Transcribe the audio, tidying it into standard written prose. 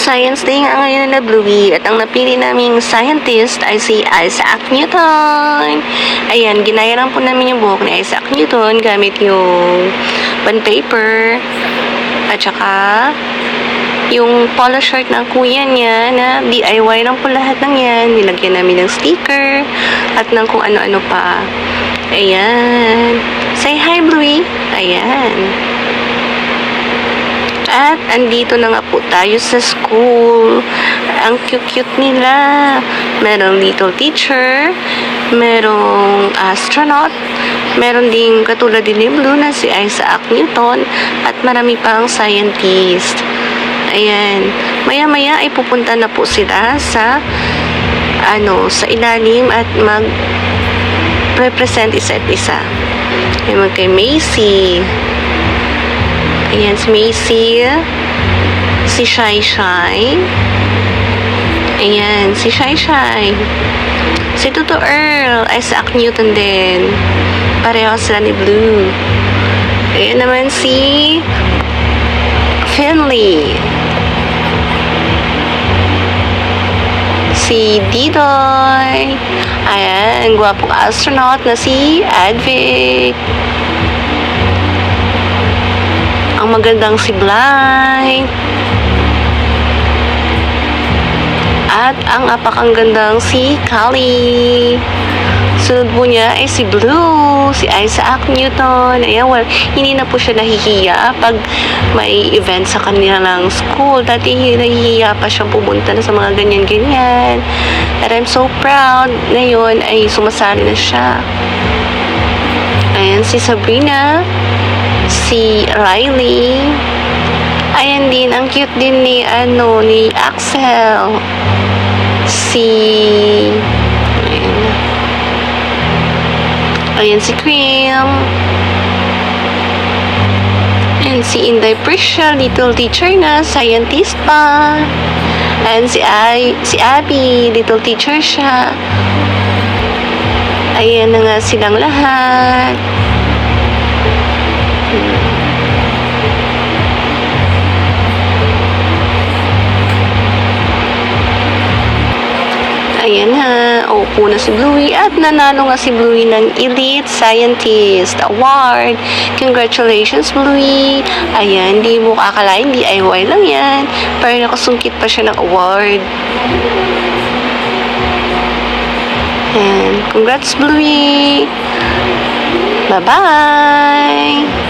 Science Day nga ngayon na Bluey at ang napili naming scientist ay si Isaac Newton. Ayan, ginaya lang po namin yung buhok ni Isaac Newton gamit yung bond paper at saka yung polo shirt ng kuya niya na DIY lang po lahat ng yan. Nilagyan namin ng sticker at ng kung ano-ano pa. Ayan. Say hi, Bluey. Ayan. At andito na nga po tayo sa school. Ang cute-cute nila. Merong little teacher, merong astronaut, meron ding katulad din ni Blue na si Isaac Newton, at marami pang scientist. Ayan. Maya-maya ay pupunta na po sila sa sa ilalim at mag-represent isa't isa. Ayan, kay Macy. Ayan, si Macy. Si Shai Shai. Ayan, si Shai Shai. Si Tuto Earl. Isaac Newton din. Pareho sila ni Blue. Ayan naman si Finley. Si Didoy. Ayan, gwapong astronaut na si Advic. Ang magandang si Blythe. At ang apakang-gandang si Callie. Sunod po niya ay si Blue, si Isaac Newton. Ayan, well, hindi na po siya nahihiya pag may event sa kanilang school. Dati nahihiya pa siyang pumunta na sa mga ganyan-ganyan. And I'm so proud na yun ay sumasali na siya. Ayan, si Sabrina, si Riley. Ayan din, ang cute din ni Axel. Ayan si Cream. And si Inday Prisha, little teacher na, scientist pa. And si Abby, little teacher siya. Ayan na nga silang lahat. Ayan ha, upo na si Bluey at nanalo nga si Bluey ng Elite Scientist Award. Congratulations, Bluey! Ayan, di mo kakalain, DIY lang yan. Pero nakasungkit pa siya ng award. Ayan, congrats, Bluey! Bye-bye!